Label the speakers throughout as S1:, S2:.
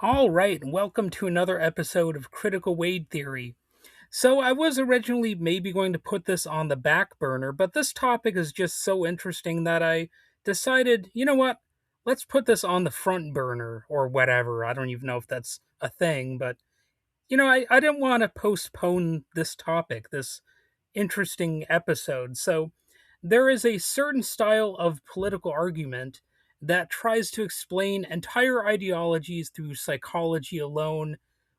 S1: All right, and welcome to another episode of Critical Weight Theory. So, I was originally maybe going to put this on the back burner, but this topic is just so interesting that I decided, you know what? Let's put this on the front burner or whatever. I don't even know if that's a thing, but I didn't want to postpone this topic, this interesting episode. So, there is a certain style of political argument that tries to explain entire ideologies through psychology alone,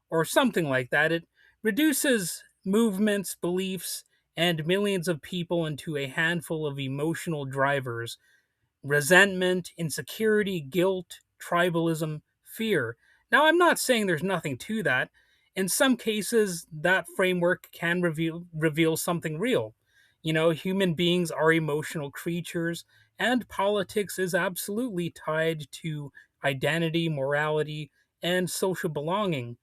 S1: or something like that. It reduces movements, beliefs, and millions of people into a handful of emotional drivers: resentment, insecurity, guilt, tribalism, fear. Now, I'm not saying there's nothing to that. In some cases, that framework can reveal something real. Human beings are emotional creatures, and politics is absolutely tied to identity, morality, and social belonging.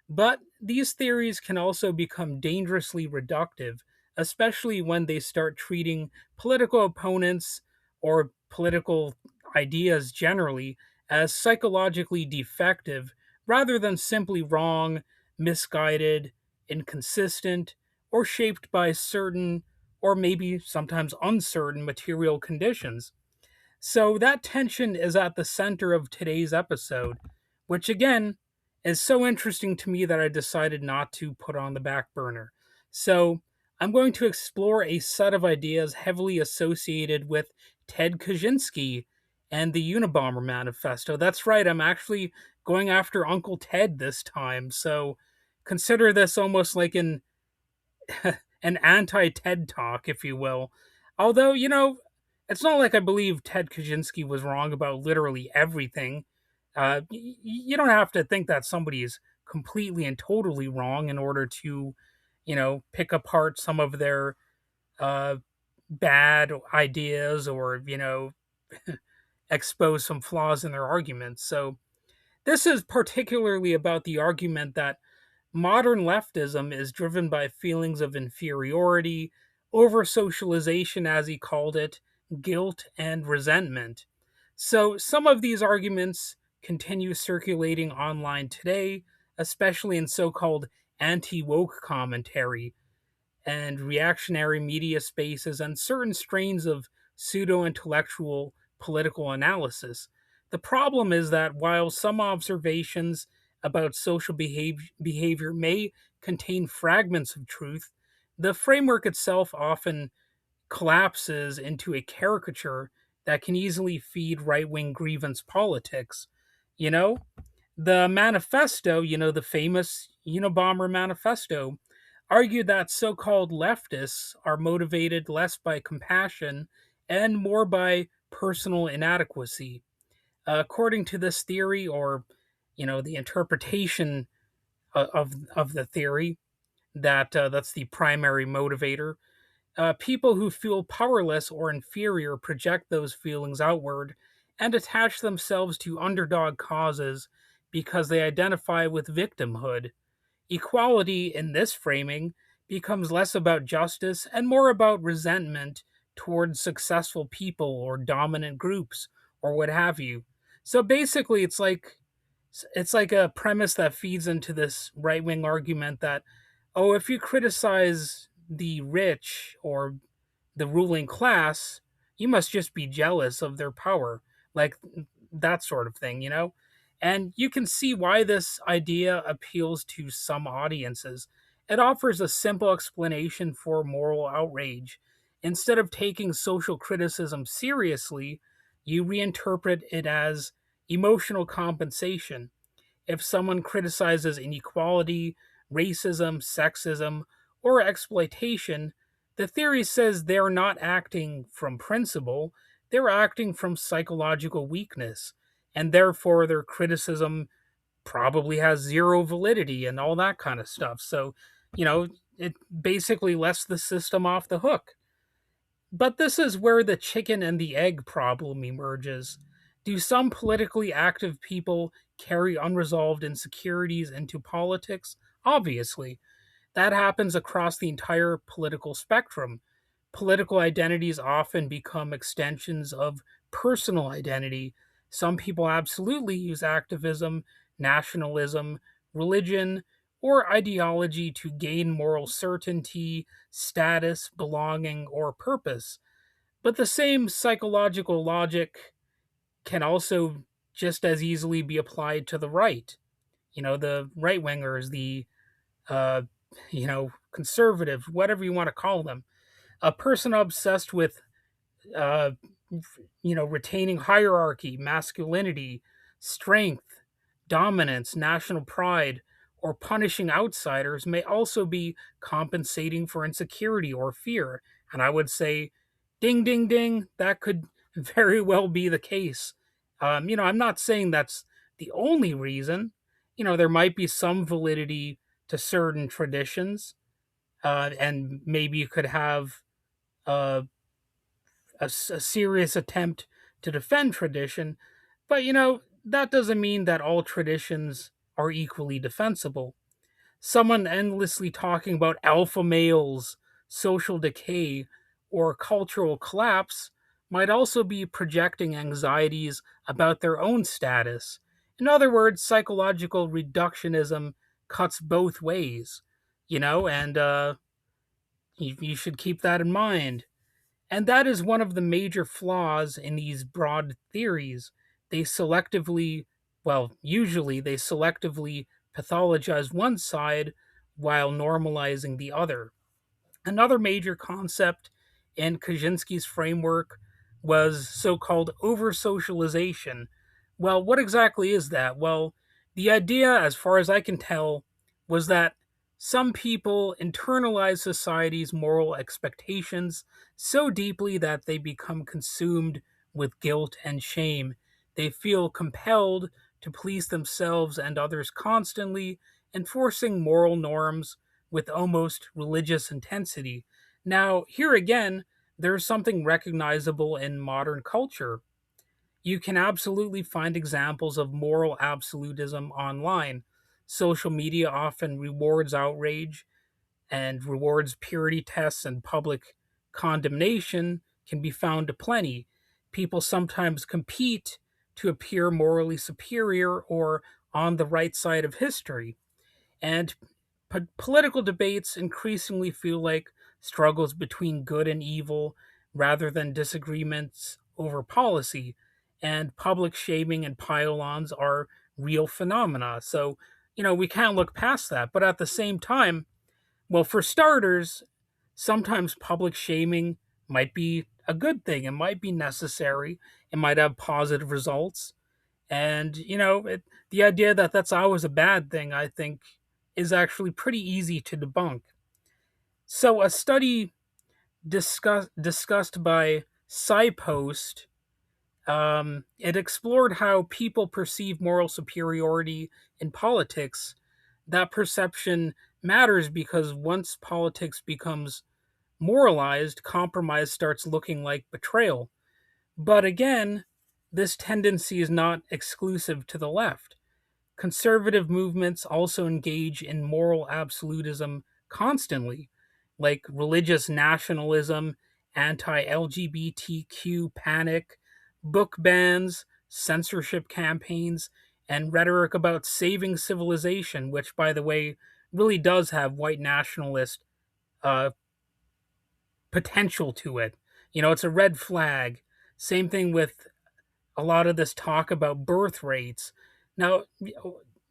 S1: But these theories can also become dangerously reductive, especially when they start treating political opponents or political ideas generally as psychologically defective rather than simply wrong, misguided, inconsistent, or shaped by certain or maybe sometimes uncertain material conditions. So that tension is at the center of today's episode, which again is so interesting to me that I decided not to put on the back burner. So I'm going to explore a set of ideas heavily associated with Ted Kaczynski and the Unabomber Manifesto. That's right, I'm actually going after Uncle Ted this time. So consider this almost like an anti-TED talk, if you will. Although, it's not like I believe Ted Kaczynski was wrong about literally everything. You don't have to think that somebody is completely and totally wrong in order to, pick apart some of their uh, bad ideas or, expose some flaws in their arguments. So this is particularly about the argument that modern leftism is driven by feelings of inferiority, over socialization, as he called it, guilt, and resentment. So, some of these arguments continue circulating online today, especially in so called anti woke commentary and reactionary media spaces and certain strains of pseudo intellectual political analysis. The problem is that while some observations about social behavior may contain fragments of truth, the framework itself often collapses into a caricature that can easily feed right wing grievance politics. You know, the manifesto, the famous Unabomber manifesto, argued that so called leftists are motivated less by compassion and more by personal inadequacy. According to this theory, or the interpretation of the theory, that's the primary motivator. People who feel powerless or inferior project those feelings outward and attach themselves to underdog causes because they identify with victimhood. Equality in this framing becomes less about justice and more about resentment towards successful people or dominant groups or what have you. So basically it's like a premise that feeds into this right-wing argument that, oh, if you criticize the rich or the ruling class, you must just be jealous of their power. Like that sort of thing. And you can see why this idea appeals to some audiences. It offers a simple explanation for moral outrage. Instead of taking social criticism seriously, you reinterpret it as emotional compensation. If someone criticizes inequality, racism, sexism, or exploitation, the theory says they're not acting from principle, they're acting from psychological weakness, and therefore their criticism probably has zero validity and all that kind of stuff. So, it basically lets the system off the hook. But this is where the chicken and the egg problem emerges. Do some politically active people carry unresolved insecurities into politics? Obviously. That happens across the entire political spectrum. Political identities often become extensions of personal identity. Some people absolutely use activism nationalism, religion, or ideology to gain moral certainty, status, belonging, or purpose. But the same psychological logic can also just as easily be applied to the right. The right wingers, the uh, conservative, whatever you want to call them. A person obsessed with uh, retaining hierarchy, masculinity, strength, dominance, national pride, or punishing outsiders may also be compensating for insecurity or fear. And I would say, ding, ding, ding, that could very well be the case. I'm not saying that's the only reason. There might be some validity to certain traditions, and maybe you could have uh, a serious attempt to defend tradition. But, that doesn't mean that all traditions are equally defensible. Someone endlessly talking about alpha males, social decay, or cultural collapse might also be projecting anxieties about their own status. In other words, psychological reductionism cuts both ways, and you should keep that in mind. And that is one of the major flaws in these broad theories. They selectively, usually they selectively pathologize one side while normalizing the other. Another major concept in Kaczynski's framework was so called over socialization. Well, what exactly is that? Well, the idea, as far as I can tell, was that some people internalize society's moral expectations so deeply that they become consumed with guilt and shame. They feel compelled to please themselves and others constantly, enforcing moral norms with almost religious intensity. Now, here again, there's something recognizable in modern culture. You can absolutely find examples of moral absolutism online. Social media often rewards outrage and rewards purity tests, and public condemnation can be found aplenty. People sometimes compete to appear morally superior or on the right side of history. And political debates increasingly feel like struggles between good and evil rather than disagreements over policy. And public shaming and pile-ons are real phenomena. So, we can't look past that. But at the same time, well, for starters, sometimes public shaming might be a good thing. It might be necessary. It might have positive results. And, the idea that that's always a bad thing, I think, is actually pretty easy to debunk. So, a study discussed by SciPost, it explored how people perceive moral superiority in politics. That perception matters because once politics becomes moralized, compromise starts looking like betrayal. But again, this tendency is not exclusive to the left. Conservative movements also engage in moral absolutism constantly, like religious nationalism, anti LGBTQ panic, book bans, censorship campaigns, and rhetoric about saving civilization, which, by the way, really does have white nationalist uh, potential to it. It's a red flag. Same thing with a lot of this talk about birth rates. Now,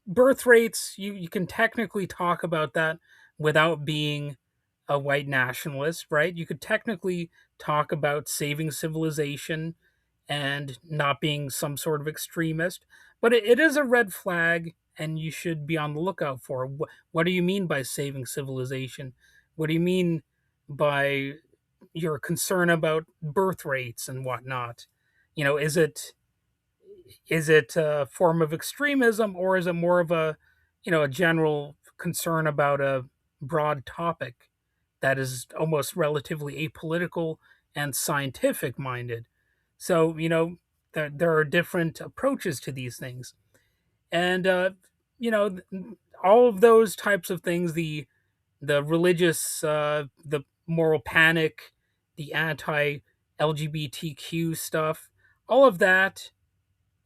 S1: birth rates, you can technically talk about that without being a white nationalist, right? You could technically talk about saving civilization and not being some sort of extremist, but it is a red flag and you should be on the lookout for. What do you mean by saving civilization? What do you mean by your concern about birth rates and whatnot? Is it a form of extremism, or is it more of a general concern about a broad topic that is almost relatively apolitical and scientific minded? So, there are different approaches to these things. And, you know, all of those types of things, the religious, the moral panic, the anti LGBTQ stuff, all of that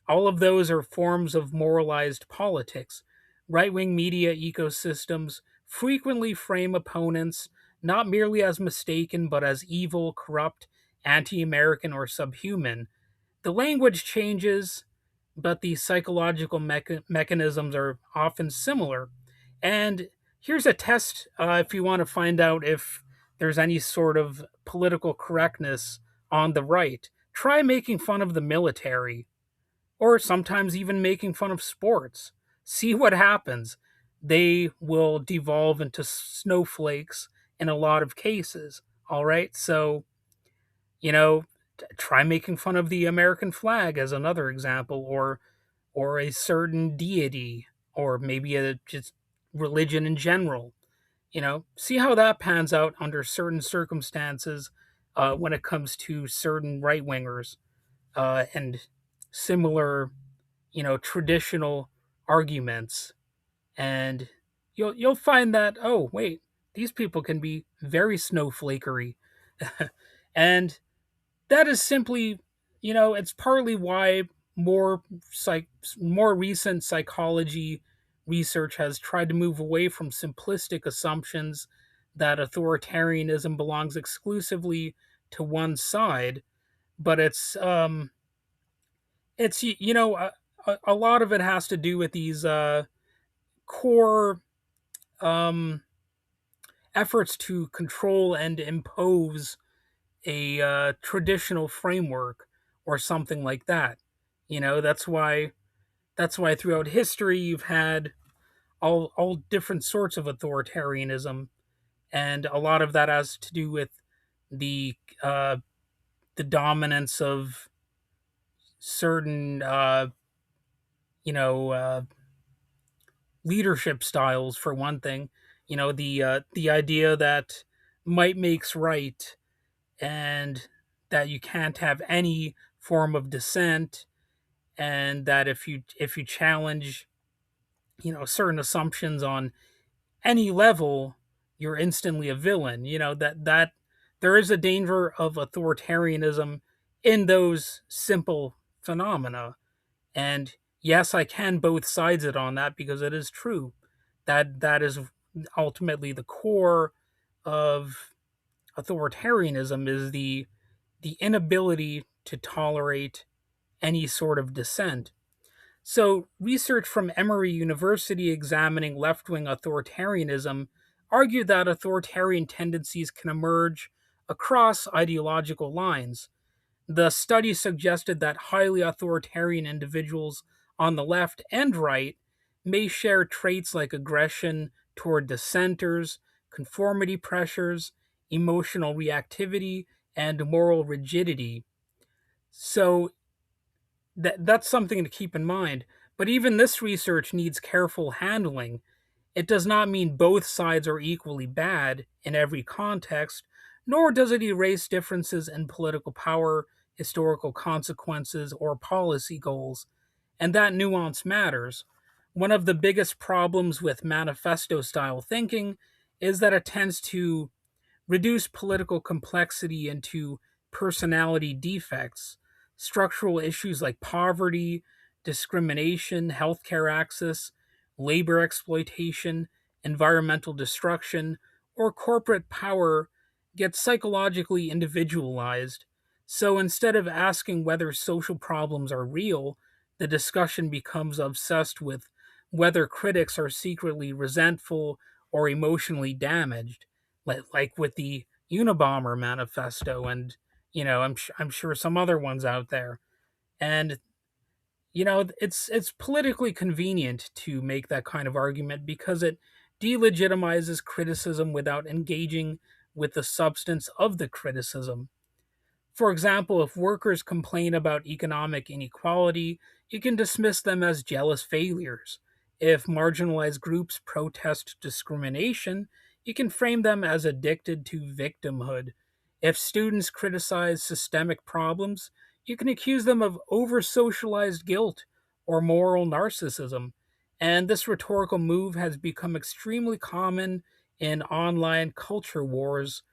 S1: All of those are forms of moralized politics. Right wing media ecosystems frequently frame opponents not merely as mistaken, but as evil, corrupt, anti American, or subhuman. The language changes, but the psychological mechanisms are often similar. And here's a test if you want to find out if there's any sort of political correctness on the right. Try making fun of the military, or sometimes even making fun of sports. See what happens. They will devolve into snowflakes in a lot of cases. All right. So, you know, try making fun of the American flag as another example, or a certain deity, or maybe a just religion in general. See how that pans out under certain circumstances when it comes to certain right wingers and similar, traditional arguments. And you'll find that, oh wait, these people can be very snowflakery. And that is simply, it's partly why more psych more recent psychology research has tried to move away from simplistic assumptions that authoritarianism belongs exclusively to one side. But it's a lot of it has to do with these core um, efforts to control and impose a traditional framework or something like that. That's why throughout history you've had all different sorts of authoritarianism, and a lot of that has to do with the uh, the dominance of certain you know leadership styles, for one thing. The idea that might makes right, and that you can't have any form of dissent, and that if you challenge certain assumptions on any level, you're instantly a villain. That there is a danger of authoritarianism in those simple phenomena. And yes, I can both sides it on that, because it is true that that is ultimately the core of authoritarianism, is the inability to tolerate any sort of dissent. So, research from Emory University examining left wing authoritarianism argued that authoritarian tendencies can emerge across ideological lines. The study suggested that highly authoritarian individuals on the left and right may share traits like aggression toward dissenters, conformity pressures, emotional reactivity, and moral rigidity. So that's something to keep in mind. But even this research needs careful handling. It does not mean both sides are equally bad in every context, nor does it erase differences in political power, historical consequences, or policy goals. And that nuance matters. One of the biggest problems with manifesto style thinking is that it tends to reduce political complexity into personality defects. Structural issues like poverty, discrimination, healthcare access, labor exploitation, environmental destruction, or corporate power get psychologically individualized. So instead of asking whether social problems are real, the discussion becomes obsessed with whether critics are secretly resentful or emotionally damaged, like with the Unabomber manifesto, and I'm sure some other ones out there. And it's politically convenient to make that kind of argument, because it delegitimizes criticism without engaging with the substance of the criticism. For example, if workers complain about economic inequality, you can dismiss them as jealous failures. If marginalized groups protest discrimination, you can frame them as addicted to victimhood. If students criticize systemic problems, you can accuse them of over socialized guilt or moral narcissism. And this rhetorical move has become extremely common in online culture wars,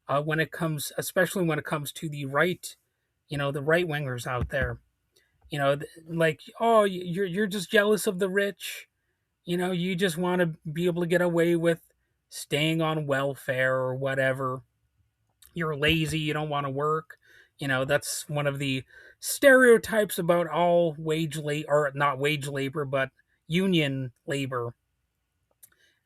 S1: especially when it comes to the right wingers out there. Like, oh, you're just jealous of the rich. You just want to be able to get away with staying on welfare or whatever. You're lazy, you don't want to work. That's one of the stereotypes about all wage labor, or not wage labor, but union labor.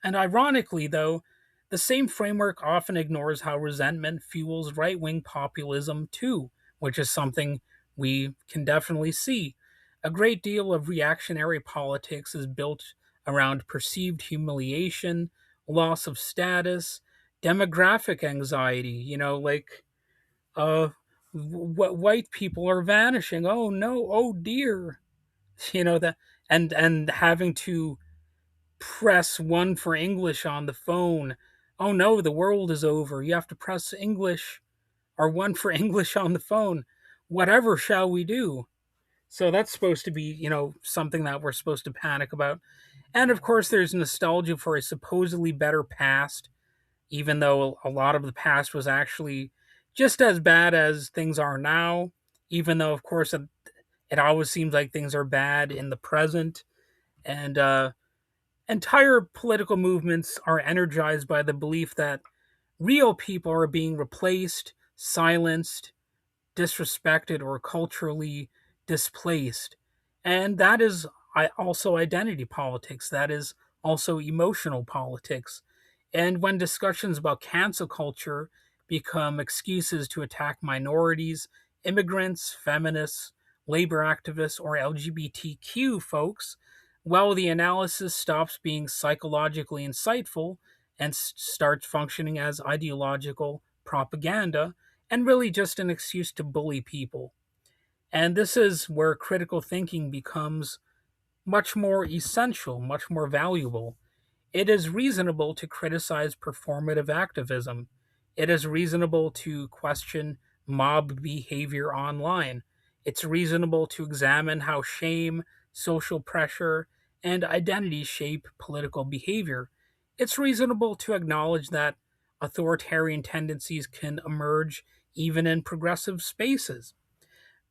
S1: And ironically, though, the same framework often ignores how resentment fuels right wing populism, too, which is something we can definitely see. A great deal of reactionary politics is built around perceived humiliation, loss of status, demographic anxiety, like uh, white people are vanishing. Oh no, oh dear. That, and having to press one for English on the phone. Oh no, the world is over. You have to press English or one for English on the phone. Whatever shall we do? So that's supposed to be, something that we're supposed to panic about. And of course, there's nostalgia for a supposedly better past, even though a lot of the past was actually just as bad as things are now. Even though, of course, it always seems like things are bad in the present. And entire political movements are energized by the belief that real people are being replaced, silenced, disrespected, or culturally displaced. And that is also identity politics. That is also emotional politics. And when discussions about cancel culture become excuses to attack minorities, immigrants, feminists, labor activists, or LGBTQ folks, well, the analysis stops being psychologically insightful and starts functioning as ideological propaganda and really just an excuse to bully people. And this is where critical thinking becomes much more essential, much more valuable. It is reasonable to criticize performative activism. It is reasonable to question mob behavior online. It's reasonable to examine how shame, social pressure, and identity shape political behavior. It's reasonable to acknowledge that authoritarian tendencies can emerge even in progressive spaces.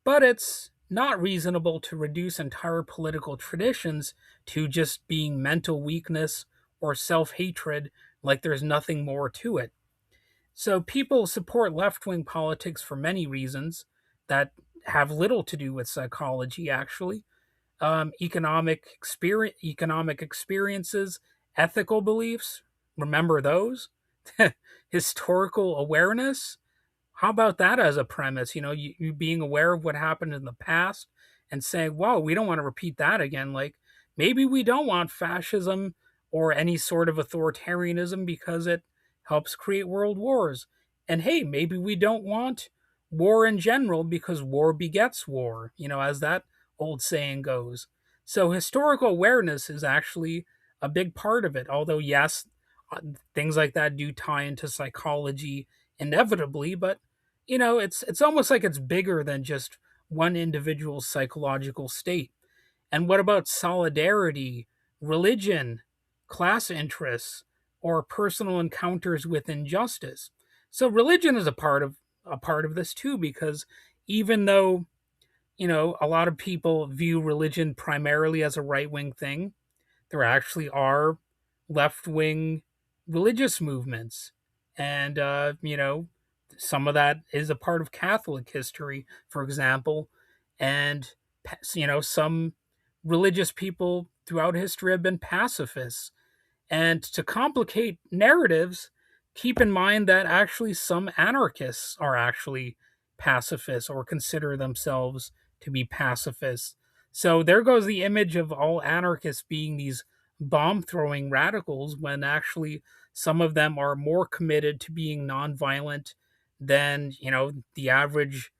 S1: But it's not reasonable to reduce entire political traditions to just being mental weakness or self hatred, like there's nothing more to it. So people support left wing politics for many reasons that have little to do with psychology, actually. Economic experiences, ethical beliefs, remember those? Historical awareness, how about that as a premise? You being aware of what happened in the past and saying, whoa, we don't want to repeat that again. Like, maybe we don't want fascism or any sort of authoritarianism because it helps create world wars. And hey, maybe we don't want war in general because war begets war, as that old saying goes. So, historical awareness is actually a big part of it. Although, yes, uh, things like that do tie into psychology inevitably, but it's almost like it's bigger than just one individual's psychological state. And what about solidarity, religion, class interests, or personal encounters with injustice? So religion is a part of this too, because even though a lot of people view religion primarily as a right wing thing, there actually are left wing religious movements. And, some of that is a part of Catholic history, for example. And, some religious people throughout history have been pacifists. And to complicate narratives, keep in mind that actually some anarchists are actually pacifists or consider themselves to be pacifists. So there goes the image of all anarchists being these bomb throwing radicals when actually some of them are more committed to being nonviolent than, the average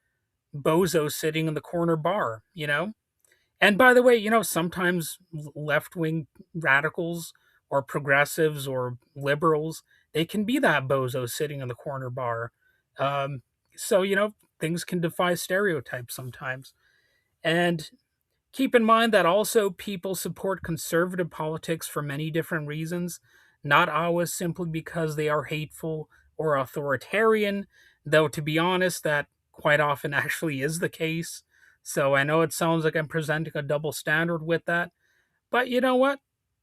S1: bozo sitting in the corner bar. And by the way, sometimes left wing radicals or progressives or liberals, they can be that bozo sitting in the corner bar. Um, so, things can defy stereotypes sometimes. And keep in mind that also people support conservative politics for many different reasons, not always simply because they are hateful or authoritarian, though, to be honest, that quite often actually is the case. So I know it sounds like I'm presenting a double standard with that, but you know what?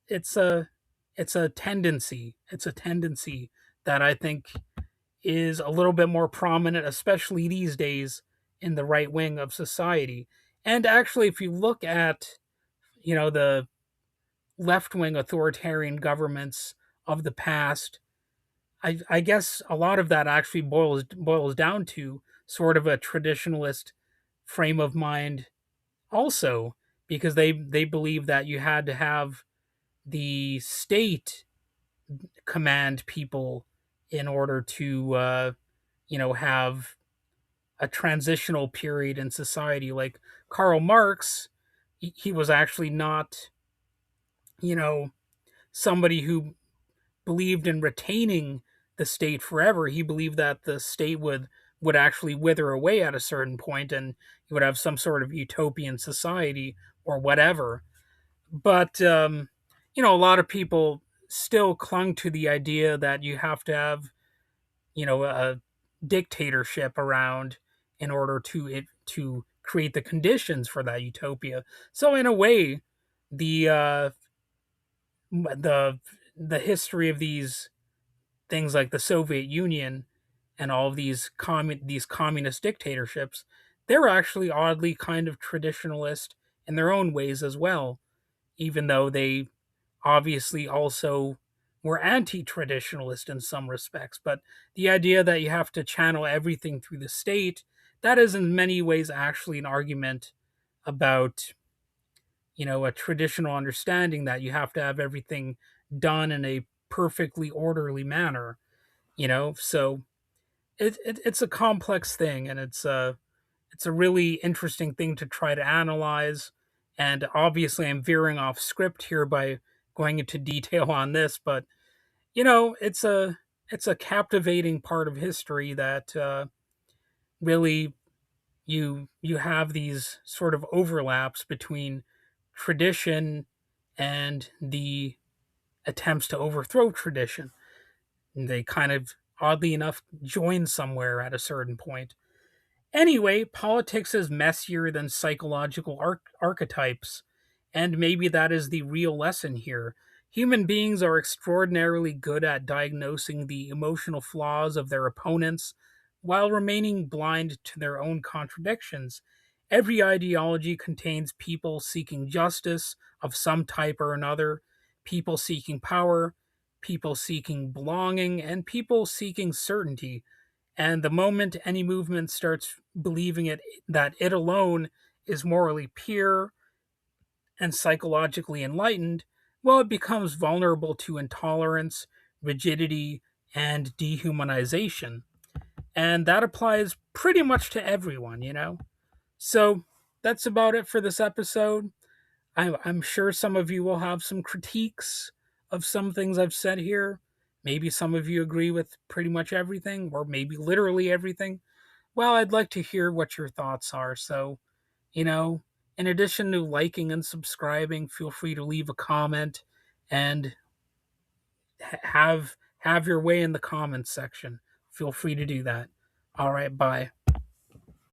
S1: It's a it's a tendency. It's a tendency that I think is a little bit more prominent, especially these days in the right wing of society. And actually, if you look at, the left wing authoritarian governments of the past, I guess a lot of that actually boils down to sort of a traditionalist frame of mind also, because they believe that you had to have the state command people in order to have a transitional period in society. Like Karl Marx, he was actually not, you know somebody who believed in retaining the state forever. He believed that the state would actually wither away at a certain point, and you would have some sort of utopian society or whatever. But a lot of people still clung to the idea that you have to have, a dictatorship around in order to create the conditions for that utopia. So in a way, the the the history of these things like the Soviet Union and all of these communist dictatorships, they're actually oddly kind of traditionalist in their own ways as well, even though they obviously also were anti-traditionalist in some respects. But the idea that you have to channel everything through the state, that is in many ways actually an argument about, a traditional understanding that you have to have everything done in a perfectly orderly manner, so it's a complex thing, and it's a really interesting thing to try to analyze. And obviously I'm veering off script here by going into detail on this, but it's a captivating part of history that really you have these sort of overlaps between tradition and the attempts to overthrow tradition. And they kind of, oddly enough, join somewhere at a certain point. Anyway, politics is messier than psychological archetypes, and maybe that is the real lesson here. Human beings are extraordinarily good at diagnosing the emotional flaws of their opponents while remaining blind to their own contradictions. Every ideology contains people seeking justice of some type or another, people seeking power, people seeking belonging, and people seeking certainty. And the moment any movement starts believing that it alone is morally pure and psychologically enlightened, well, it becomes vulnerable to intolerance, rigidity, and dehumanization. And that applies pretty much to everyone. So that's about it for this episode. I'm sure some of you will have some critiques of some things I've said here. Maybe some of you agree with pretty much everything, or maybe literally everything. Well, I'd like to hear what your thoughts are. So, you know, in addition to liking and subscribing, feel free to leave a comment and have your way in the comments section. Feel free to do that. All right, bye.